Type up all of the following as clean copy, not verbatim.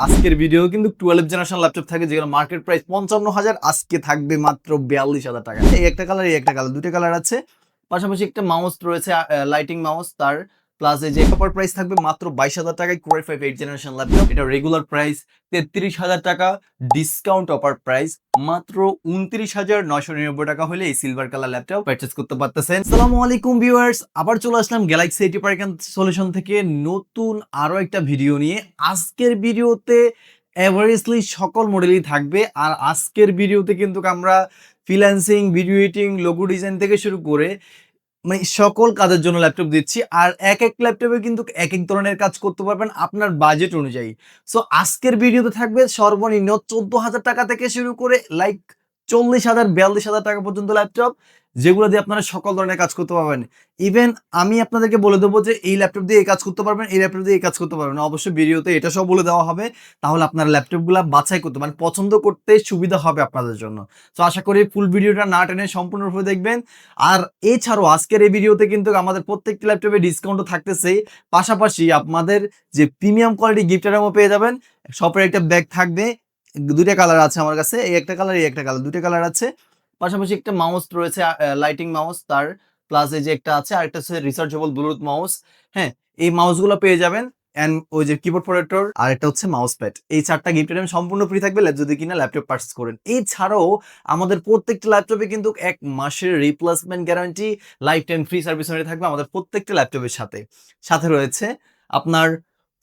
আজকের ভিডিও কিন্তু 12 generation laptop থাকে যেগুলো মার্কেট প্রাইস 55,000, আজকে থাকবে মাত্র 42,000 টাকা। এই একটা কালার, এই একটা কালার, দুটো কালার আছে। পাশাপাশি একটা মাউস রয়েছে, লাইটিং মাউস, তার প্লাস এই যে অফার প্রাইস থাকবে মাত্র 22,000 টাকায় Core i5 8 জেনারেশন ল্যাপটপ। এটা রেগুলার প্রাইস 33,000 টাকা, ডিসকাউন্ট অফার প্রাইস মাত্র 29,999 টাকা হলে এই সিলভার কালার ল্যাপটপ পারচেজ করতে পারতেছেন। আসসালামু আলাইকুম ভিউয়ার্স, আবার চলে আসলাম গ্যালাক্সি এইটি পার্কেন সলিউশন থেকে নতুন আরো একটা ভিডিও নিয়ে। আজকের ভিডিওতে এভারেজলি সকল মডেলই থাকবে, আর আজকের ভিডিওতে কিন্তু আমরা freelancing, video editing, logo design থেকে শুরু করে মানে সকল কাজের জন্য ল্যাপটপ দিচ্ছি। আর এক এক ল্যাপটপে কিন্তু এক এক ধরনের কাজ করতে পারবেন আপনার বাজেট অনুযায়ী। সো আজকের ভিডিওতে থাকবে সর্বনিম্ন 14,000 টাকা থেকে শুরু করে লাইক 40,000 42,000 টাকা পর্যন্ত ল্যাপটপ, যেগুলো দিয়ে আপনারা সকল ধরনের কাজ করতে পারবেন। ইভেন আমি আপনাদেরকে বলে দেবো যে এই ল্যাপটপ দিয়ে এই কাজ করতে পারবেন, এই ল্যাপটপ দিয়ে এই কাজ করতে পারবেন। অবশ্যই ভিডিওতে এটা সব বলে দেওয়া হবে, তাহলে আপনার ল্যাপটপগুলো বাছাই করতে মানে পছন্দ করতে সুবিধা হবে আপনাদের জন্য। তো আশা করি ফুল ভিডিওটা না টেনে সম্পূর্ণরূপে দেখবেন। আর এছাড়াও আজকের এই ভিডিওতে কিন্তু আমাদের প্রত্যেকটি ল্যাপটপে ডিসকাউন্টও থাকতেছে। পাশাপাশি আপনাদের যে প্রিমিয়াম কোয়ালিটি গিফট আইটেমও পেয়ে যাবেন। শপের একটা ব্যাগ থাকবে, দুইটা কালার আছে আমার কাছে, এই একটা কালার, এই একটা কালার, দুইটা কালার আছে। পাশাপাশি একটা মাউস রয়েছে, লাইটিং মাউস, তার প্লাস এই যে একটা আছে, আর একটা হচ্ছে রিচার্জেবল ব্লুটুথ মাউস। হ্যাঁ, এই মাউসগুলো পেয়ে যাবেন। এন্ড ওই যে কিবোর্ড প্রোটেক্টর আর একটা হচ্ছে মাউস প্যাড, এই চারটা গিফট আইটেম সম্পূর্ণ ফ্রি থাকবে যদি কিনা ল্যাপটপ পারচেজ করেন। এছাড়াও আমাদের প্রত্যেকটা ল্যাপটপে কিন্তু 1 মাসের replacement guarantee, life time free service থাকবে আমাদের প্রত্যেকটা ল্যাপটপের সাথে। সাথে রয়েছে আপনার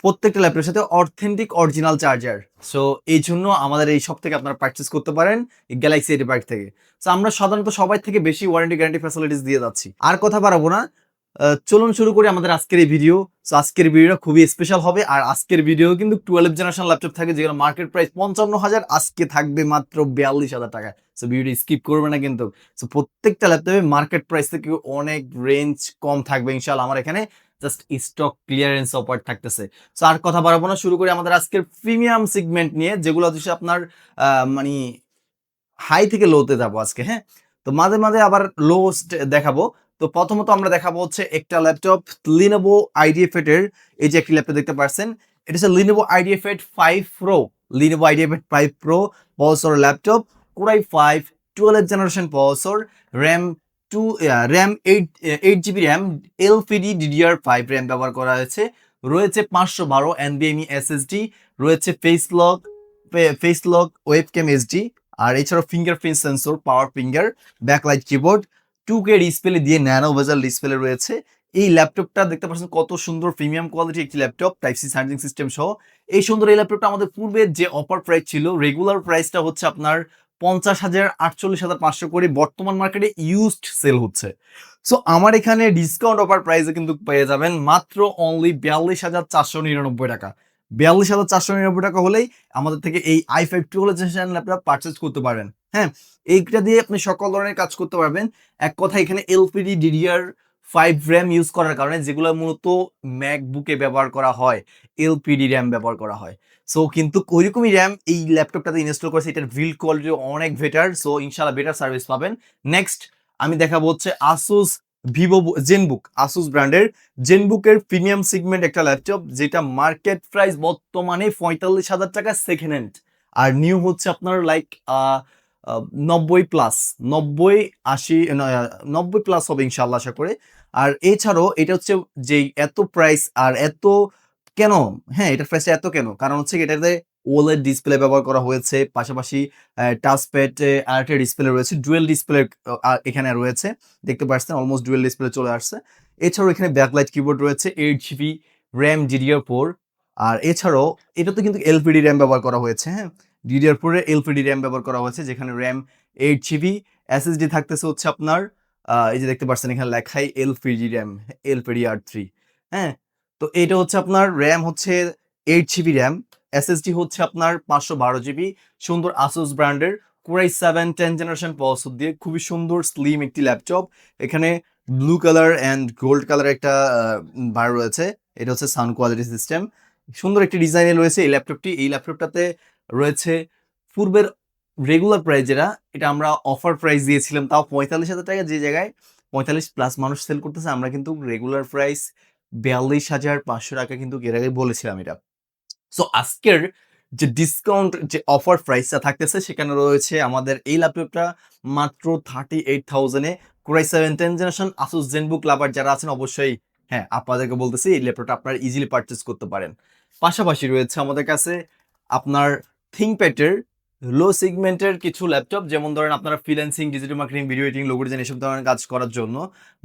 প্রত্যেকটা ল্যাপটপের সাথে অথেন্টিক অরিজিনাল চার্জার। সো এই জন্য আমাদের এই শপ থেকে আপনারা পারচেজ করতে পারেন, গ্যালাক্সি এটি পার্ক থেকে। সো আমরা সাধারণত সবাই থেকে বেশি ওয়ারেন্টি গ্যারান্টি ফ্যাসিলিটিস দিয়ে যাচ্ছি। আর কথা বাড়াবো না, চলুন শুরু করি আমাদের আজকের এই ভিডিও। সো আজকের ভিডিওটা খুবই স্পেশাল হবে। আর আজকের ভিডিও কিন্তু 12 জেনারেশন ল্যাপটপ থাকে যেগুলো মার্কেট প্রাইস 55,000, আজকে থাকবে মাত্র 42,000 টাকা। সো ভিডিওটি স্কিপ করবে না কিন্তু। সো প্রত্যেকটা ল্যাপটপে মার্কেট প্রাইস থেকে অনেক রেঞ্জ কম থাকবে ইনশাআল্লাহ। আমার এখানে জাস্ট স্টক ক্লিয়ারেন্স অফার থাকতেছে। সো আর কথা বাড়াবো না, শুরু করি আমাদের আজকের প্রিমিয়াম সেগমেন্ট নিয়ে, যেগুলো হচ্ছে আপনার মানে হাই থেকে লোতে যাবো আজকে। হ্যাঁ, তো মাঝে মাঝে আবার লোস্ট দেখাবো। তো প্রথমত আমরা দেখাবো হচ্ছে একটা ল্যাপটপ, লিনোভো IdeaPad এর। এই যে একটি ল্যাপটপ দেখতে পাচ্ছেন, এটা হচ্ছে Lenovo IdeaPad 5 Pro, Lenovo IdeaPad 5 Pro processor laptop, Core i5 12 generation processor, RAM 2 RAM 8 GB RAM, LPDDR5 RAM ব্যবহার করা হয়েছে। রয়েছে 512 NVMe SSD, রয়েছে ফেস লক ওয়েবক্যাম SD, আর এছাড়াও fingerprint sensor, power finger, backlight keyboard, 2K display দিয়ে nano bezel display রয়েছে। এই ল্যাপটপটা দেখতে পাচ্ছেন কত সুন্দর প্রিমিয়াম কোয়ালিটি একটি laptop, type C charging system সহ। এই সুন্দর এই ল্যাপটপটা আমাদের পূর্বে যে অফার প্রাইস ছিল, রেগুলার প্রাইসটা হচ্ছে আপনার 50,000 48,500 করে, বর্তমান মার্কেটে ইউজড সেল হচ্ছে। সো আমার এখানে ডিসকাউন্ট অফার প্রাইসে কিন্তু পেয়ে যাবেন মাত্র অনলি 42,499 টাকা। 42,499 টাকা হলেই আমাদের থেকে এই i5 12 জেনারেশন ল্যাপটপ পারচেজ করতে পারবেন। হ্যাঁ, এইটা দিয়ে আপনি সকল ধরনের কাজ করতে পারবেন। এক কথা এখানে LPDDR5 র্যাম ইউজ করার কারণে, যেগুলো মূলত ম্যাকবুকে ব্যবহার করা হয়, LPD র্যাম ব্যবহার করা হয়। সো কিন্তু ওইরকমই র্যাম এই ল্যাপটপটাতে ইনস্টল করেছে, এটার বিল্ড কোয়ালিটি অনেক বেটার। সো ইনশাআল্লাহ বেটার সার্ভিস পাবেন। নেক্সট আমি দেখাবো হচ্ছে আসুস জেনবুক, আসুস ব্র্যান্ডের জেনবুকের প্রিমিয়াম সেগমেন্ট একটা ল্যাপটপ, যেটা মার্কেট প্রাইস বর্তমানে 45,000 টাকা সেকেন্ড হ্যান্ড, আর নিউ হচ্ছে আপনার লাইক 90+, 90 80 90 প্লাস হবে ইনশাআল্লাহ আশা করে। আর এছাড়াও এটা হচ্ছে যে এত প্রাইস আর এত কেন, হ্যাঁ এটার প্রাইস এত কেন, কারণ হচ্ছে এটাতে ওএলইডি ডিসপ্লে ব্যবহার করা হয়েছে, পাশাপাশি টাচ প্যাডে আরেকটা ডিসপ্লে রয়েছে, ডুয়েল ডিসপ্লে এখানে রয়েছে, দেখতে পাচ্ছেন অলমোস্ট ডুয়েল ডিসপ্লে চলে আসছে। এছাড়াও এখানে ব্যাকলাইট কিবোর্ড রয়েছে, 8 জিবি র্যাম DDR4। আর এছাড়াও এটাতে কিন্তু এলপিডি র্যাম ব্যবহার করা হয়েছে। হ্যাঁ, DDR4 এর এলপিডি র্যাম ব্যবহার করা হয়েছে, যেখানে র্যাম 8 জিবি, এসএসডি থাকতেছে হচ্ছে আপনার এই যে দেখতে পাচ্ছেন এখানে লেখাই এলপিডি র্যাম, LPDR3। হ্যাঁ, তো এটা হচ্ছে আপনার র্যাম হচ্ছে 8 জিবি র্যাম, এসএসডি হচ্ছে আপনার 512 জিবি। সুন্দর আসুস ব্র্যান্ডের Core i7 10 জেনারেশন প্রসেসর দিয়ে খুবই সুন্দর স্লিম একটি ল্যাপটপ। এখানে blue colour and gold colour একটা বার রয়েছে, এটা হচ্ছে সাউন্ড কোয়ালিটি সিস্টেম। সুন্দর একটি ডিজাইনে রয়েছে এই ল্যাপটপটি। এই ল্যাপটপটাতে রয়েছে পূর্বের রেগুলার প্রাইস যেটা, এটা আমরা অফার প্রাইস দিয়েছিলাম তাও 45,000 টাকা, যে জায়গায় 45+ মানুষ সেল করতেছে, আমরা কিন্তু রেগুলার প্রাইস 42,500 টাকা কিন্তু এর আগে বলেছিলাম এটা। সো আজকের যে ডিসকাউন্ট যে অফার প্রাইসটা থাকতেছে সেখানে রয়েছে আমাদের এই ল্যাপটপটা মাত্র 38,000 এ Core i7 10th generation Asus ZenBook লাভার যারা আছেন অবশ্যই হ্যাঁ আপনাদেরকে বলতেছি এই ল্যাপটপটা আপনারা ইজিলি পারচেজ করতে পারেন। পাশাপাশি রয়েছে আমাদের কাছে আপনার ThinkPad-এর লো সেগমেন্টের কিছু ল্যাপটপ, যেমন ধরেন আপনারা freelancing, digital marketing, video editing, logo design এসব ধরনের কাজ করার জন্য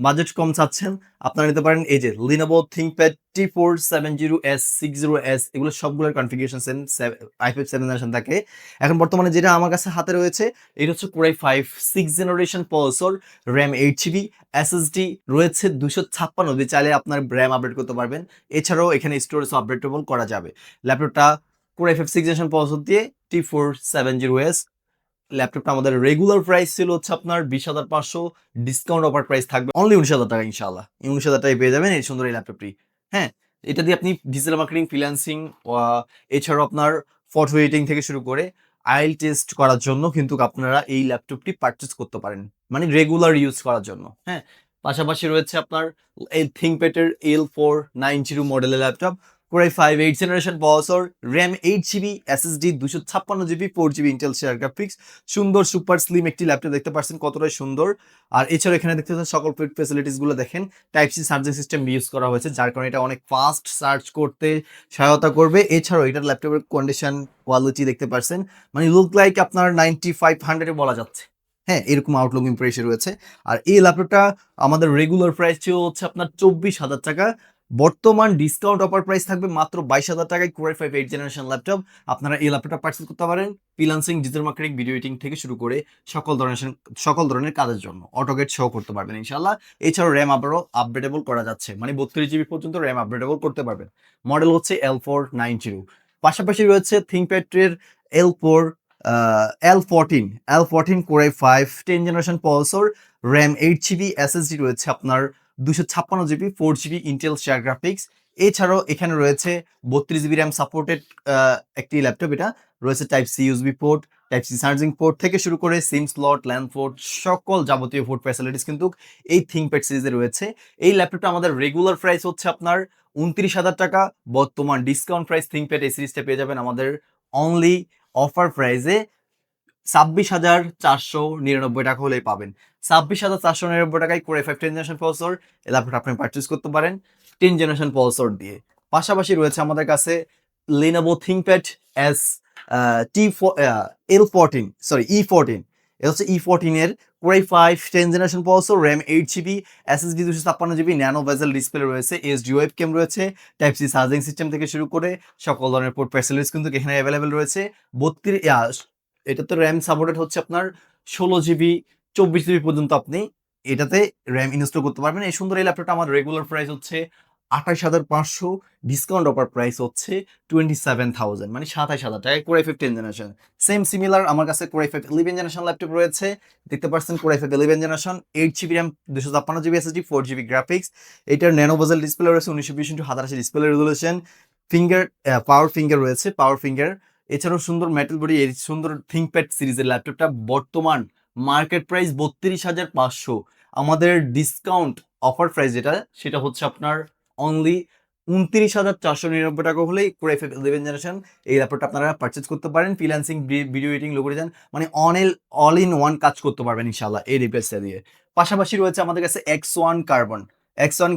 বাজেট কম চাচ্ছেন, আপনারা নিতে পারেন এই যে Lenovo ThinkPad T470S 60S, এগুলো সবগুলোর কনফিগারেশন সেম i5 7 জেনারেশন থাকে। এখন বর্তমানে যেটা আমার কাছে হাতে রয়েছে এটা হচ্ছে Core i5 6 generation processor, RAM 8GB, SSD রয়েছে 256 চাইলে আপনার RAM আপডেট করতে পারবেন। এছাড়াও এখানে স্টোরেজ আপডেটেবল করা যাবে। ল্যাপটপটা Core i5 6 জেনারেশন প্রসেসর দিয়ে T470S। ল্যাপটপটা আমাদের রেগুলার প্রাইস ছিল হচ্ছে আপনার 20,500, ডিসকাউন্ট অফার প্রাইস থাকবে অনলি 19,000 টাকা ইনশাআল্লাহ। এই 19,000 টাকায় পেয়ে যাবেন এই সুন্দর এই ল্যাপটপটি। হ্যাঁ, এটা দিয়ে আপনি ডিজিটাল মার্কেটিং, ফ্রিল্যান্সিং, এছাড়াও আপনার ফটো এডিটিং থেকে শুরু করে আইএল টেস্ট করার জন্য কিন্তু আপনারা এই ল্যাপটপটি পারচেজ করতে পারেন, মানে রেগুলার ইউজ করার জন্য। হ্যাঁ, পাশাপাশি রয়েছে আপনার এই ThinkPad-এর L490 মডেলের laptop, Core i5 8th generation processor, RAM 8GB, SSD 256GB, 4GB Intel share graphics, সুন্দর সুপার স্লিম একটি ল্যাপটপ, দেখতে পাচ্ছেন কতটাই সুন্দর। আর এছাড়াও এখানে দেখতে পাচ্ছেন সকল ফ্যাসিলিটিস গুলো দেখেন, type C charging system use করা হয়েছে যার কারণে এটা অনেক ফাস্ট সার্চ করতে সহায়তা করবে। এছাড়াও এটার ল্যাপটপের কন্ডিশন কোয়ালিটি দেখতে পাচ্ছেন, মানে লুক লাইক আপনার 9500 বলা যাচ্ছে। হ্যাঁ, এরকম আউটলুক ইমপ্রেশন রয়েছে। আর এই ল্যাপটপটা আমাদের রেগুলার প্রাইস ছিল হচ্ছে আপনার 24,000 টাকা, বর্তমান ডিসকাউন্ট অফার প্রাইস থাকবে মাত্র 22,000 টাকায় Core i5 8th generation laptop. আপনারা এই ল্যাপটপটা পারচেজ করতে পারেন freelancing, digital marketing, video editing থেকে শুরু করে সকল ধরনের কাজের জন্য অটোগেট সহ করতে পারবেন ইনশাআল্লাহ। এছাড়াও র্যাম আবারও আপডেটেবল করা যাচ্ছে, মানে 32GB পর্যন্ত র্যাম আপডেটেবল করতে পারবেন। মডেল হচ্ছে L490। পাশাপাশি রয়েছে ThinkPad-এর L4 L14 Core i5 10th generation processor, RAM 8GB, SSD রয়েছে আপনার 256GB, 4GB Intel share graphics. এছাড়াও এখানে রয়েছে 32GB RAM সাপোর্টেড একটি ল্যাপটপ। এটা রয়েছে type C USB port, type C charging port থেকে শুরু করে সিম স্লট, ল্যান্ড পোর্ট, সকল যাবতীয় পোর্ট ফ্যাসিলিটিস কিন্তু এই ThinkPad সিরিজে রয়েছে। এই ল্যাপটপটা আমাদের রেগুলার প্রাইস হচ্ছে আপনার 29,000 টাকা, বর্তমান ডিসকাউন্ট প্রাইস ThinkPad এই সিরিজটা পেয়ে যাবেন আমাদের অনলি অফার প্রাইসে 26,499 টাকা হলেই পাবেন। 26,499 টাকায় Core i5 10th generation processor এই ল্যাপটপটা আপনি পারচেজ করতে পারেন 10th জেনারেশন প্রসেসর দিয়ে। পাশাপাশি রয়েছে আমাদের কাছে Lenovo ThinkPad S E14। এটা হচ্ছে E14 এর Core i5 10th generation processor, RAM 8GB, SSD 256GB, nano bezel display রয়েছে, HD ওয়েবক্যাম রয়েছে, টাইপ সি চার্জিং সিস্টেম থেকে শুরু করে সকল ধরনের পোর্ট ফ্যাসিলিটিস কিন্তু এখানে অ্যাভেলেবেল রয়েছে। 32 এটা তো র্যাম সাপোর্টেড হচ্ছে আপনার 16GB, 24GB পর্যন্ত আপনি এটাতে র্যাম ইনস্টল করতে পারবেন। এই সুন্দর এই ল্যাপটপটা আমার রেগুলার প্রাইস হচ্ছে 28,500, ডিসকাউন্ট অফার প্রাইস হচ্ছে 27,000, মানে 27,000 টাকায় Core i5 10th generation. Same similar আমার কাছে Core i5 11th generation laptop রয়েছে, দেখতে পাচ্ছেন Core i5 11th generation, 8GB RAM, 256GB SSD, 4GB graphics. এটার ন্যানো বেজেল ডিসপ্লে রয়েছে, 1920x1080 ডিসপ্লে রেজোলিউশন, পাওয়ার ফিঙ্গার রয়েছে, পাওয়ার ফিঙ্গার। এছাড়াও সুন্দর মেটাল বডি এই সুন্দর ThinkPad সিরিজের ল্যাপটপটা বর্তমান মার্কেট প্রাইস 32,500, আমাদের ডিসকাউন্ট অফার প্রাইস যেটা সেটা হচ্ছে আপনার অনলি 29,499 টাকা হলেই Core i5 11th জেনারেশন এই ল্যাপটপটা আপনারা পারচেজ করতে পারেন। Freelancing, video editing, logo design, মানে অল ইন ওয়ান কাজ করতে পারবেন ইনশাআল্লাহ এই ডিভাইসটা দিয়ে। পাশাপাশি রয়েছে আমাদের কাছে X1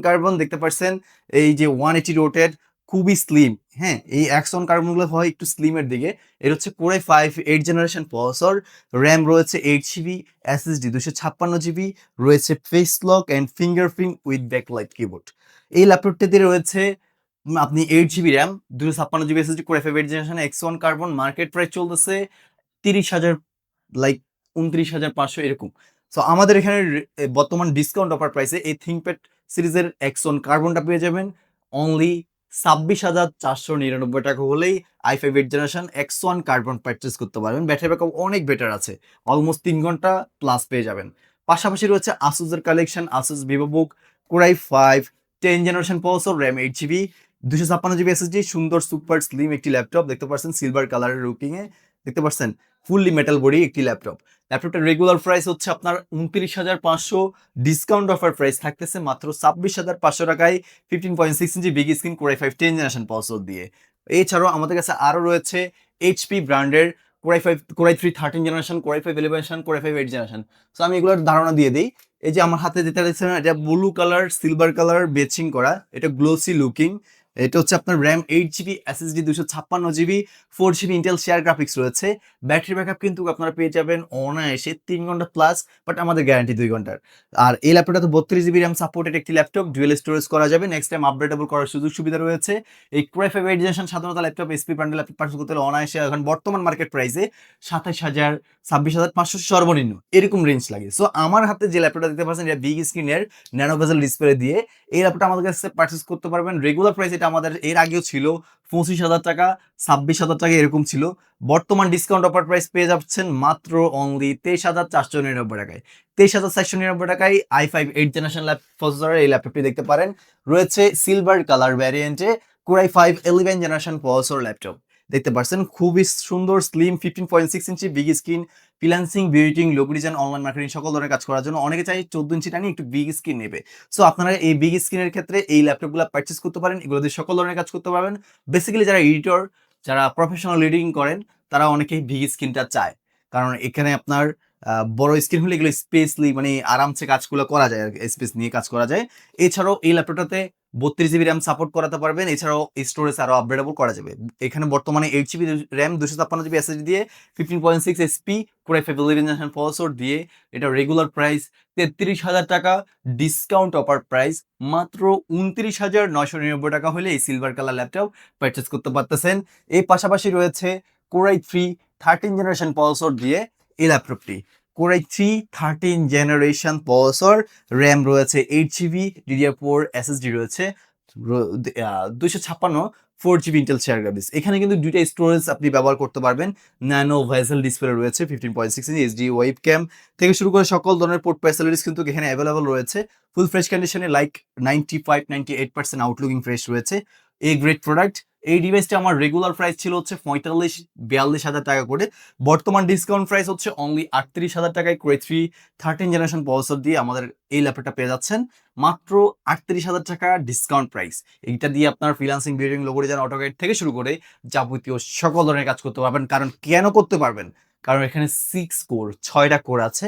কার্বন, দেখতে পাচ্ছেন এই যে 180 রোটের, খুবই স্লিম। হ্যাঁ, এই X1 কার্বনগুলো হয় একটু স্লিমের দিকে। এটা হচ্ছে Core i5 8th generation processor, RAM রয়েছে 8GB, SSD 256GB, রয়েছে face lock and fingerprint with backlight keyboard. এই ল্যাপটপটিতে রয়েছে আপনি 8GB RAM, 256GB SSD, Core i5 8th generation X1 carbon, market price চলতেছে 30,000, লাইক 29,500 এরকম। সো আমাদের এখানে বর্তমান ডিসকাউন্ট অফার প্রাইসে এই ThinkPad সিরিজের X1 কার্বনটা পেয়ে যাবেন অনলি 26,499 টাকা হলেই i5 8th generation X1 carbon purchase করতে পারবেন। ব্যাটারি ব্যাকআপ অনেক বেটার আছে, অলমোস্ট 3 ঘন্টা প্লাস পেয়ে যাবেন। পাশাপাশি রয়েছে Asus এর collection, Asus VivoBook Core i5 10th generation processor, RAM 8GB, 256GB SSD, সুন্দর সুপার স্লিম একটি ল্যাপটপ, দেখতে পাচ্ছেন সিলভার কালারের লুকিং এ, দেখতে পাচ্ছেন ফুললি মেটাল বডি একটি ল্যাপটপ। ল্যাপটপটার রেগুলার প্রাইস হচ্ছে আপনার 29,500, ডিসকাউন্ট অফার প্রাইস থাকতেছে মাত্র 26,500 টাকায় 15.6 inch big screen Core i5 10th generation processor দিয়ে। এছাড়াও আমাদের কাছে আরো রয়েছে এইচপি ব্র্যান্ডের core i 3 13 generation, core i 5 11 generation, core i 5 8 generation. So আমি এগুলোর ধারণা দিয়ে দিই। এই যে আমার হাতে যেটা দেখছেন, এটা ব্লু কালার সিলভার কালার বেচিং করা, এটা গ্লোসি লুকিং। এটা হচ্ছে আপনার RAM 8 GB, SSD 256 GB, 4 GB Intel share graphics রয়েছে। ব্যাটারি ব্যাকআপ কিন্তু আপনারা পেয়ে যাবেন অনায়াসে 3 ঘন্টা প্লাস, বাট আমাদের গ্যারান্টি 2 ঘন্টার। আর এই ল্যাপটপটা তো 32 জিবি র্যাম সাপোর্টেড একটি ল্যাপটপ, ডুয়েল স্টোরেজ করা যাবে, নেক্সট টাইম আপডেটেবল করার সুযোগ সুবিধা রয়েছে। এই কোরাই 5 8 জেনারেশন সাধারণত ল্যাপটপ এসপি ব্র্যান্ডের ল্যাপটপ পারচেজ করতে হলে অনায়াসে এখন বর্তমান মার্কেট প্রাইসে 27,000 26,500 সর্বনিম্ন এরকম রেঞ্জ লাগে। সো আমার হাতে যে ল্যাপটপটা দেখতে পাচ্ছেন, এটা বিগ স্ক্রিনের ন্যানো বেজেল ডিসপ্লে দিয়ে এই ল্যাপটপটা আমাদের কাছে পারচেজ করতে পারবেন। রেগুলার প্রাইস এটা আমাদের এর আগেও ছিল 25,000 টাকা, 26,000 টাকা এরকম ছিল। বর্তমান ডিসকাউন্ট অফার প্রাইস পেয়ে যাচ্ছেন মাত্র অনলি 23,499 টাকায়। 23,499 টাকায় i5 8 জেনারেশন প্রসেসরের এই ল্যাপটপটি দেখতে পারেন। রয়েছে সিলভার কালার ভ্যারিয়েন্টে কোরাই 5 11 জেনারেশন প্রসেসর ল্যাপটপ দেখতে পাচ্ছেন, খুবই সুন্দর slim 15.6 inch big screen, freelancing, বিউটিং, লোগো ডিজাইন, অনলাইন মার্কেটিং সকল ধরনের কাজ করার জন্য। অনেকে চাই 14 ইঞ্চি টানি একটু বিগ স্ক্রিন নেবে। সো আপনারা এই বিগ স্ক্রিনের ক্ষেত্রে এই ল্যাপটপগুলো পারচেজ করতে পারেন, এগুলো দিয়ে সকল ধরনের কাজ করতে পারবেন। বেসিক্যালি যারা এডিটর, যারা প্রফেশনাল এডিটিং করেন, তারা অনেকেই বিগ স্ক্রিনটা চায়, কারণ এখানে আপনার বড় স্ক্রিন হলে এগুলো স্পেসলি মানে আরামসে কাজগুলো করা যায়, স্পেস নিয়ে কাজ করা যায়। এছাড়াও এই ল্যাপটপটাতে 32 জিবি র্যাম সাপোর্ট করাতে পারবেন, এছাড়াও স্টোরেজ আরো আপগ্রেডেবল করা যাবে। এখানে বর্তমানে 8 জিবি র্যাম 256 জিবি এসএসডি দিয়ে 15.6 এসপি কোরাই 5 11 জেনারেশন প্রসেসর দিয়ে, এটা রেগুলার প্রাইস 33,000 টাকা, ডিসকাউন্ট অফার প্রাইস মাত্র 29,999 টাকা হলে এই সিলভার কালার ল্যাপটপ পারচেজ করতে পারতেছেন। এর পাশাপাশি রয়েছে কোরাই 3 13 জেনারেশন প্রসেসর দিয়ে এই ল্যাপটপটি। কোরাই 3 13 জেনারেশন প্রসেসর, র্যাম রয়েছে 8 জিবি, DDR4 এসএসডি রয়েছে 256, 4 জিবি ইন্টেল শেয়ার গ্রাফিক্স। এখানে কিন্তু দুইটা স্টোরেজ আপনি ব্যবহার করতে পারবেন। ন্যানো ভেসেল ডিসপ্লে রয়েছে, 15.6 ইঞ্চি এইচডি ওয়েব ক্যাম থেকে শুরু করে সকল ধরনের পোর্ট ফ্যাসিলিটিস কিন্তু এখানে অ্যাভেলেবল রয়েছে। ফুল ফ্রেশ কন্ডিশনে, লাইক 95-98% আউটলুকিং ফ্রেশ রয়েছে। A great product. এই ডিভাইসটা আমার রেগুলার প্রাইস ছিল হচ্ছে 45-42 হাজার টাকা করে। বর্তমান ডিসকাউন্ট প্রাইস হচ্ছে অনলি 38,000 টাকায় কোরাই 3 13 জেনারেশন প্রসেসর দিয়ে আমাদের এই ল্যাপটপটা পেয়ে যাচ্ছেন মাত্র 38,000 টাকা ডিসকাউন্ট প্রাইস। এইটা দিয়ে আপনার freelancing, building, logo design, AutoCAD থেকে শুরু করে যাবতীয় সকল ধরনের কাজ করতে পারবেন। কারণ কেন করতে পারবেন? কারণ এখানে 6টা কোর আছে,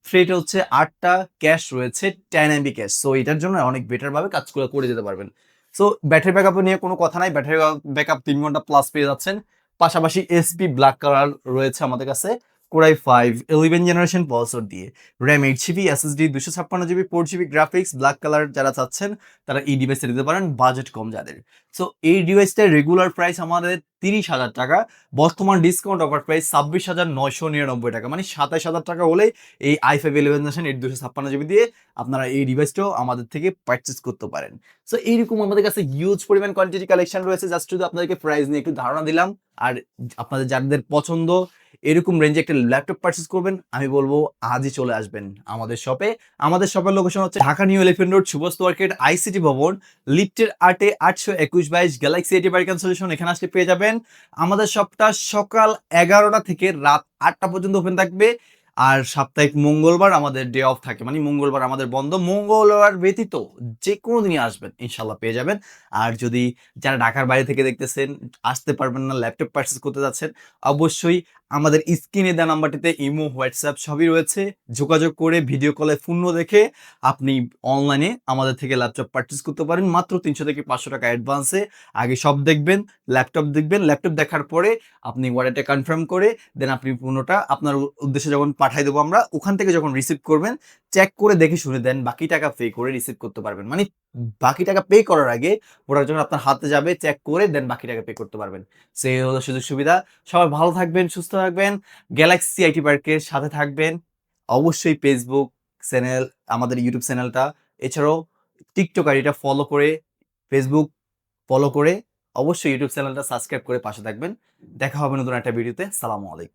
থ্রেড হচ্ছে 8টা, ক্যাশ রয়েছে 10 MB ক্যাশ। সো এটার জন্য অনেক বেটার ভাবে কাজগুলো করে যেতে পারবেন। সো ব্যাটারি ব্যাকআপ নিয়ে কোনো কথা নাই, ব্যাটারি ব্যাকআপ 3 ঘন্টা প্লাস পেয়ে যাচ্ছেন। পাশাপাশি এসপি ব্ল্যাক কালার রয়েছে আমাদের কাছে কোরাই 5 11 জেনারেশন প্রসেসর দিয়ে, RAM 8 GB, SSD 256 GB, 4 GB graphics. Black colour যারা চাচ্ছেন তারা এই ডিভাইসটা নিতে পারেন, বাজেট কম যাদের। সো এই ডিভাইসটার রেগুলার প্রাইস আমাদের 30,000 টাকা, বর্তমান ডিসকাউন্ট অফার প্রাইস 26,999 টাকা, মানে 27,000 টাকা হলে এই i5 11 জেনারেশন 256 জিবি দিয়ে আপনারা এই ডিভাইসটাও আমাদের থেকে পারচেজ করতে পারেন। সো এইরকম আমাদের কাছে হিউজ পরিমাণ কোয়ান্টিটি কালেকশন রয়েছে। জাস্ট শুধু আপনাদেরকে প্রাইস নিয়ে একটু ধারণা দিলাম। আর আপনাদের যাদের পছন্দ এরকম রেঞ্জে একটা ল্যাপটপ পারচেজ করবেন, আমি বলবো আজই চলে আসবেন আমাদের শপে। আমাদের শপের লোকেশন হচ্ছে Dhaka new elephant road, Subastu market, ICT Bhaban, লিফটের 8-এ 821-22 গ্যালাক্সি এটি বাড়ি সলিউশন। এখানে আসলে পেয়ে যাবেন। আমাদের শপটা সকাল 11টা থেকে রাত 8টা পর্যন্ত ওপেন থাকবে। আর সাপ্তাহিক মঙ্গলবার আমাদের ডে অফ থাকে, মানে মঙ্গলবার আমাদের বন্ধ। মঙ্গলবার ব্যতীত যে কোনো দিনই আসবেন ইনশাল্লাহ পেয়ে যাবেন। আর যদি যারা ঢাকার বাইরে থেকে দেখতেছেন, আসতে পারবেন না, ল্যাপটপ পারচেজ করতে যাচ্ছেন, অবশ্যই আমাদের স্ক্রিনে দেওয়া নাম্বারটিতে ইমো, হোয়াটসঅ্যাপ সবই রয়েছে। যোগাযোগ করে ভিডিও কলে পূর্ণ দেখে আপনি অনলাইনে আমাদের থেকে ল্যাপটপ পারচেজ করতে পারেন মাত্র 300 থেকে 500 টাকা অ্যাডভান্সে। আগে সব দেখবেন, ল্যাপটপ দেখবেন, ল্যাপটপ দেখার পরে আপনি অর্ডারটা কনফার্ম করে দেন আপনি পণ্যটা আপনার উদ্দেশ্যে যখন পাঠাই দেবো আমরা, ওখান থেকে যখন রিসিভ করবেন, চেক করে দেখে শুনে দেন বাকি টাকা পে করে রিসিভ করতে পারবেন। মানে বাকি টাকা পে করার আগে প্রোডাক্ট যখন আপনার হাতে যাবে, চেক করে দেন বাকি টাকা পে করতে পারবেন। সেই হলো সুযোগ সুবিধা। সবাই ভালো থাকবেন, সুস্থ থাকবেন, গ্যালাক্সি আইটি পার্কের সাথে থাকবেন। অবশ্যই ফেসবুক চ্যানেল, আমাদের ইউটিউব চ্যানেলটা, এছাড়াও টিকটক আইডিটা ফলো করে, ফেসবুক ফলো করে, অবশ্যই ইউটিউব চ্যানেলটা সাবস্ক্রাইব করে পাশে থাকবেন। দেখা হবে নতুন একটা ভিডিওতে। সালামু আলাইকুম।